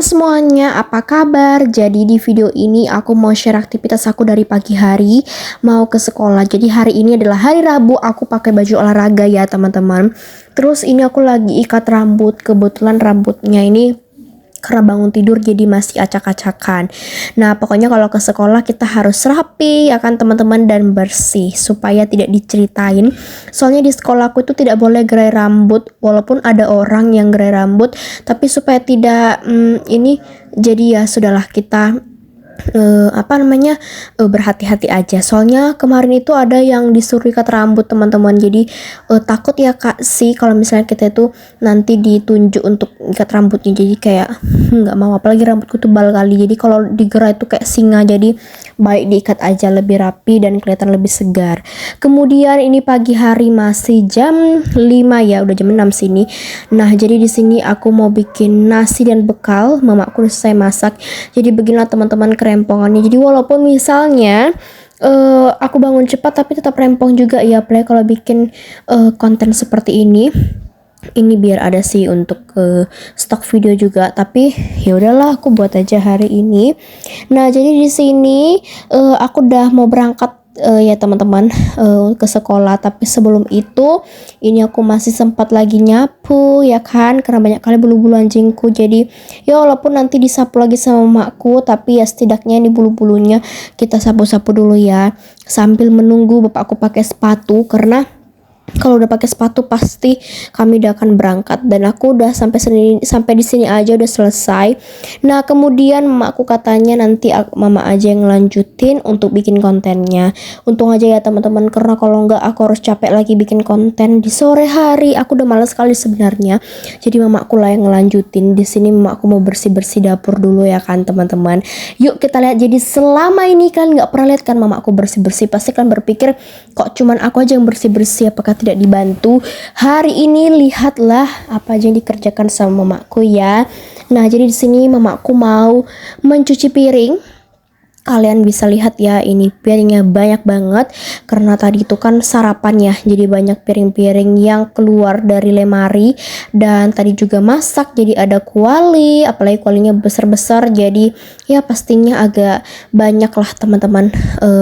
semuanya, apa kabar? Jadi di video ini aku mau share aktivitas aku dari pagi hari mau ke sekolah. Jadi hari ini adalah hari Rabu, aku pakai baju olahraga ya teman-teman. Terus ini aku lagi ikat rambut, kebetulan rambutnya ini karena bangun tidur jadi masih acak-acakan. Nah pokoknya kalau ke sekolah kita harus rapi ya kan teman-teman, dan bersih supaya tidak diceritain. Soalnya di sekolahku itu tidak boleh gerai rambut, walaupun ada orang yang gerai rambut, tapi supaya tidak ini jadi ya sudahlah kita berhati-hati aja. Soalnya kemarin itu ada yang disuruh ikat rambut teman-teman, jadi takut ya kak sih kalau misalnya kita itu nanti ditunjuk untuk ikat rambutnya, jadi kayak nggak mau, apalagi rambutku tebal kali, jadi kalau digerai itu kayak singa, jadi baik diikat aja, lebih rapi dan kelihatan lebih segar. Kemudian ini pagi hari masih jam 5 ya, udah jam 6 sini. Nah jadi di sini aku mau bikin nasi dan bekal, mamaku udah selesai masak. Jadi beginilah teman-teman kerempongannya. Jadi walaupun misalnya aku bangun cepat tapi tetap rempong juga ya, play kalau bikin konten seperti ini biar ada sih untuk stok video juga, tapi ya udahlah aku buat aja hari ini. Nah jadi di sini aku udah mau berangkat ya teman-teman ke sekolah, tapi sebelum itu ini aku masih sempat lagi nyapu ya kan, karena banyak kali bulu-bulu anjingku. Jadi ya walaupun nanti disapu lagi sama mamaku, tapi ya setidaknya ini bulu-bulunya kita sapu-sapu dulu ya, sambil menunggu bapakku pakai sepatu, karena kalau udah pakai sepatu pasti kami udah akan berangkat. Dan aku udah sampai di sini aja udah selesai. Nah kemudian mamaku katanya nanti mama aja yang ngelanjutin untuk bikin kontennya. Untung aja ya teman-teman, karena kalau nggak aku harus capek lagi bikin konten di sore hari. Aku udah males sekali sebenarnya. Jadi mamaku lah yang ngelanjutin. Di sini mamaku mau bersih-bersih dapur dulu ya kan teman-teman. Yuk kita lihat. Jadi selama ini kan nggak pernah lihat kan mamaku bersih-bersih, pasti kan berpikir kok cuman aku aja yang bersih-bersih, apakah tidak dibantu. Hari ini lihatlah apa aja yang dikerjakan sama mamaku ya. Nah jadi di sini mamaku mau mencuci piring. Kalian bisa lihat ya, ini piringnya banyak banget karena tadi itu kan sarapan ya, jadi banyak piring-piring yang keluar dari lemari. Dan tadi juga masak, jadi ada kuali, apalagi kualinya besar-besar, jadi ya pastinya agak banyak lah teman-teman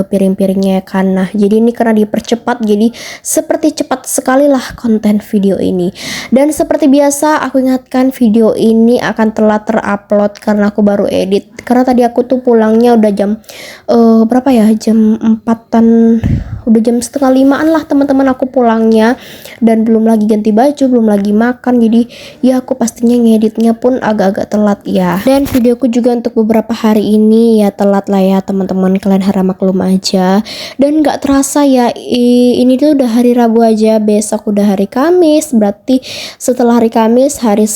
piring-piringnya kan. Nah jadi ini karena dipercepat, jadi seperti cepat sekali lah konten video ini. Dan seperti biasa aku ingatkan, video ini akan telat terupload karena aku baru edit, karena tadi aku tuh pulangnya udah jam berapa ya, jam 4-an, udah jam setengah 5-an lah teman-teman aku pulangnya, dan belum lagi ganti baju, belum lagi makan, jadi ya aku pastinya ngeditnya pun agak-agak telat ya. Dan videoku juga untuk beberapa hari ini ya telat lah ya teman-teman, kalian harap maklum aja. Dan nggak terasa ya, ini tuh udah hari Rabu aja, besok udah hari Kamis, berarti setelah hari Kamis hari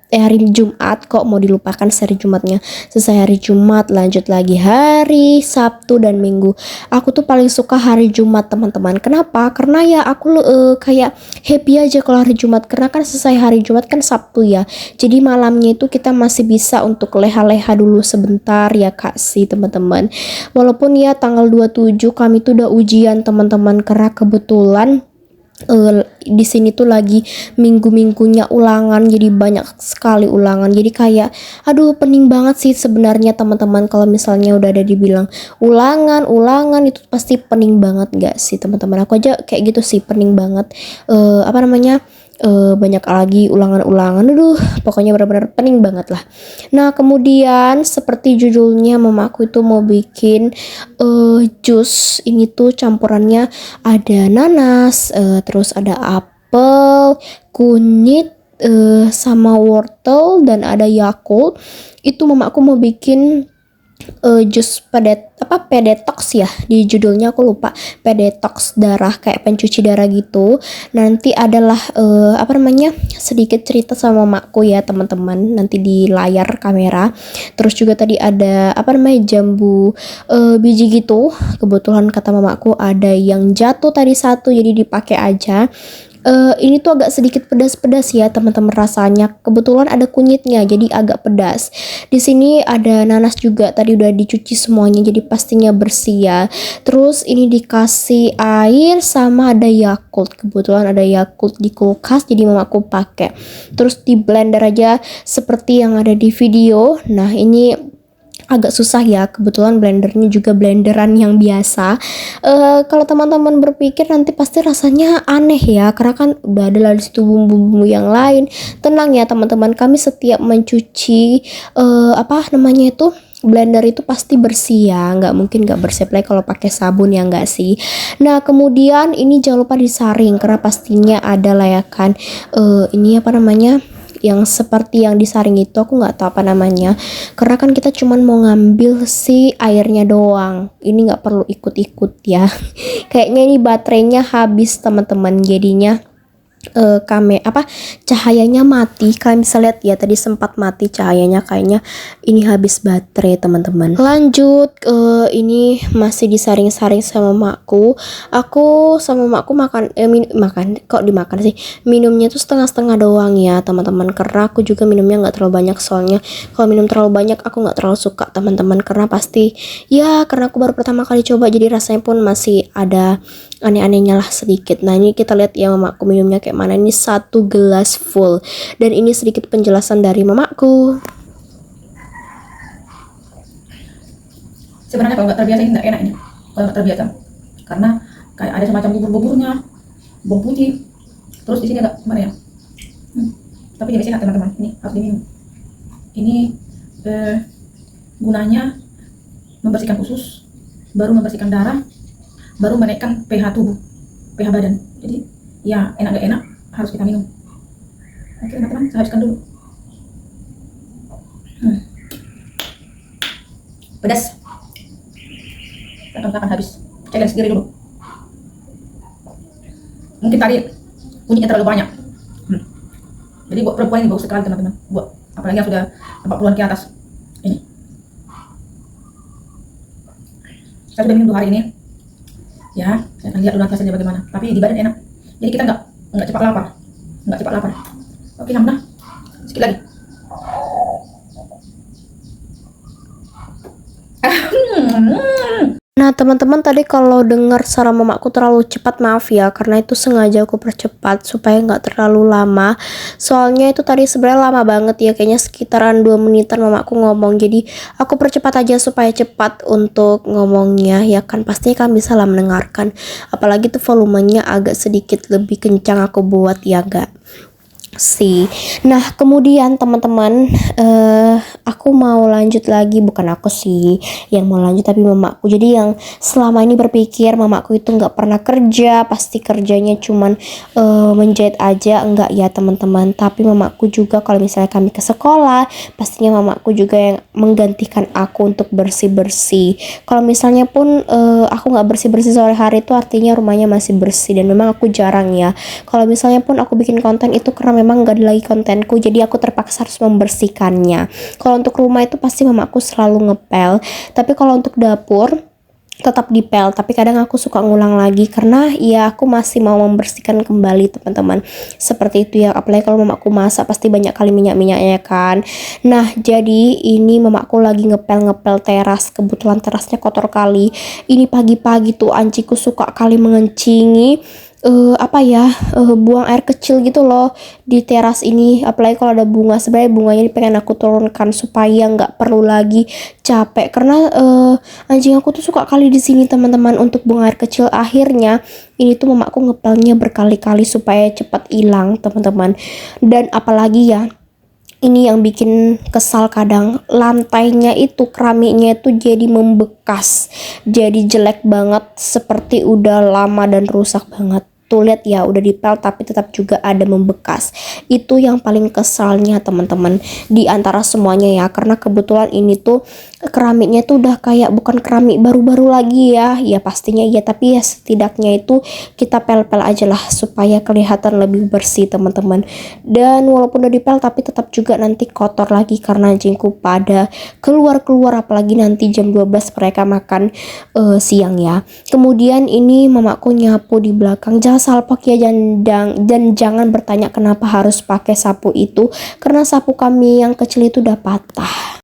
hari Jumat, kok mau dilupakan hari Jumatnya. Selesai hari Jumat lanjut lagi hari Sabtu dan Minggu. Aku tuh paling suka hari Jumat teman-teman. Kenapa? Karena ya aku kayak happy aja kalau hari Jumat, karena kan selesai hari Jumat kan Sabtu ya, jadi malamnya itu kita masih bisa untuk leha-leha dulu sebentar ya kak sih teman-teman. Walaupun ya tanggal 27 kami tuh udah ujian teman-teman, karena kebetulan di sini tuh lagi minggu-minggunya ulangan, jadi banyak sekali ulangan. Jadi kayak aduh pening banget sih sebenarnya teman-teman, kalau misalnya udah ada dibilang ulangan itu pasti pening banget gak sih teman-teman. Aku aja kayak gitu sih, pening banget. Banyak lagi ulangan-ulangan, aduh pokoknya benar-benar pening banget lah. Nah kemudian seperti judulnya, mamaku itu mau bikin jus. Ini tuh campurannya ada nanas, terus ada apel, kunyit, sama wortel, dan ada Yakult. Itu mamaku mau bikin jus pedetox ya, di judulnya aku lupa, pedetox darah, kayak pencuci darah gitu. Nanti adalah sedikit cerita sama mamaku ya teman-teman, nanti di layar kamera. Terus juga tadi ada jambu biji gitu, kebetulan kata mamaku ada yang jatuh tadi satu, jadi dipakai aja. Ini tuh agak sedikit pedas-pedas ya teman-teman rasanya. Kebetulan ada kunyitnya jadi agak pedas. Di sini ada nanas juga, tadi udah dicuci semuanya jadi pastinya bersih ya. Terus ini dikasih air sama ada Yakult. Kebetulan ada Yakult di kulkas jadi mamaku pakai. Terus di blender aja seperti yang ada di video. Nah, ini agak susah ya, kebetulan blendernya juga blenderan yang biasa. Kalau teman-teman berpikir nanti pasti rasanya aneh ya, karena kan udah ada di situ bumbu-bumbu yang lain. Tenang ya teman-teman, kami setiap mencuci apa namanya itu blender itu pasti bersih ya, nggak mungkin nggak bersih lagi kalau pakai sabun ya nggak sih. Nah kemudian ini jangan lupa disaring karena pastinya ada layakan ini apa namanya yang seperti yang disaring itu, aku nggak tahu apa namanya karena kan kita cuman mau ngambil si airnya doang, ini nggak perlu ikut-ikut ya. Kayaknya ini baterainya habis teman-teman, jadinya cahayanya mati. Kalian bisa lihat ya tadi sempat mati cahayanya, kayaknya ini habis baterai teman-teman. Lanjut ini masih disaring-saring sama makku. Aku sama makku makan makan kok dimakan sih, minumnya tuh setengah-setengah doang ya teman-teman, karena aku juga minumnya nggak terlalu banyak, soalnya kalau minum terlalu banyak aku nggak terlalu suka teman-teman, karena pasti ya karena aku baru pertama kali coba jadi rasanya pun masih ada aneh-anehnya lah sedikit. Nah ini kita lihat ya mamaku minumnya kayak mana. Ini 1 gelas full, dan ini sedikit penjelasan dari mamaku. Sebenarnya kalau nggak terbiasa ini nggak enak ini, kalau nggak terbiasa, karena kayak ada semacam bubur-buburnya, bawang putih, terus di sini agak gimana ya, tapi jadi sehat teman-teman, ini harus diminum. Ini gunanya membersihkan usus, baru membersihkan darah, baru menaikkan pH tubuh, pH badan. Jadi ya enak gak enak harus kita minum. Oke teman-teman, saya habiskan dulu. Pedas, akan habis. Challenge sendiri dulu. Mungkin tadi kunyitnya terlalu banyak. Jadi buat perempuan ini bagus sekali teman-teman. Buat apalagi yang sudah 40-an ke atas. Ini. Saya sudah minum 2 hari ini. Ya, saya akan lihat dulu hasilnya bagaimana. Tapi di badan enak. Jadi kita nggak cepat lapar. Oke, Hamna. Sedikit lagi. Nah teman-teman, tadi kalau dengar suara mamaku terlalu cepat maaf ya, karena itu sengaja aku percepat supaya nggak terlalu lama. Soalnya itu tadi sebenarnya lama banget ya, kayaknya sekitaran 2 menitan mamaku ngomong, jadi aku percepat aja supaya cepat untuk ngomongnya ya kan, pastinya kan bisa lah mendengarkan. Apalagi tuh volumenya agak sedikit lebih kencang aku buat ya gak sih. Nah kemudian teman-teman, aku mau lanjut lagi, bukan aku sih yang mau lanjut tapi mamaku. Jadi yang selama ini berpikir mamaku itu nggak pernah kerja, pasti kerjanya cuman menjahit aja, enggak ya teman-teman. Tapi mamaku juga kalau misalnya kami ke sekolah, pastinya mamaku juga yang menggantikan aku untuk bersih-bersih. Kalau misalnya pun aku nggak bersih-bersih sore hari, itu artinya rumahnya masih bersih, dan memang aku jarang ya. Kalau misalnya pun aku bikin konten itu karena memang gak ada lagi kontenku, jadi aku terpaksa harus membersihkannya. Kalau untuk rumah itu pasti mamaku selalu ngepel, tapi kalau untuk dapur tetap dipel, tapi kadang aku suka ngulang lagi karena ya aku masih mau membersihkan kembali teman-teman, seperti itu ya. Apalagi kalau mamaku masak pasti banyak kali minyak-minyaknya kan. Nah jadi ini mamaku lagi ngepel teras, kebetulan terasnya kotor kali. Ini pagi-pagi tuh anjingku suka kali mengencingi buang air kecil gitu loh di teras ini. Apalagi kalau ada bunga, sebenarnya bunganya ini pengen aku turunkan supaya nggak perlu lagi capek, karena anjing aku tuh suka kali di sini teman-teman untuk buang air kecil. Akhirnya ini tuh mamaku ngepelnya berkali-kali supaya cepat hilang teman-teman. Dan apalagi ya, ini yang bikin kesal kadang, lantainya itu keramiknya itu jadi membekas, jadi jelek banget, seperti udah lama dan rusak banget. Tuh lihat ya, udah dipel tapi tetap juga ada membekas. Itu yang paling kesalnya teman-teman di antara semuanya ya, karena kebetulan ini tuh keramiknya tuh udah kayak bukan keramik baru-baru lagi ya. Ya pastinya ya, tapi ya setidaknya itu kita pel-pel aja lah supaya kelihatan lebih bersih teman-teman. Dan walaupun udah dipel tapi tetap juga nanti kotor lagi karena anjingku pada keluar-keluar, apalagi nanti jam 12 mereka makan siang ya. Kemudian ini mamaku nyapu di belakang. Jangan salpak ya, dan jangan bertanya kenapa harus pakai sapu itu, karena sapu kami yang kecil itu udah patah.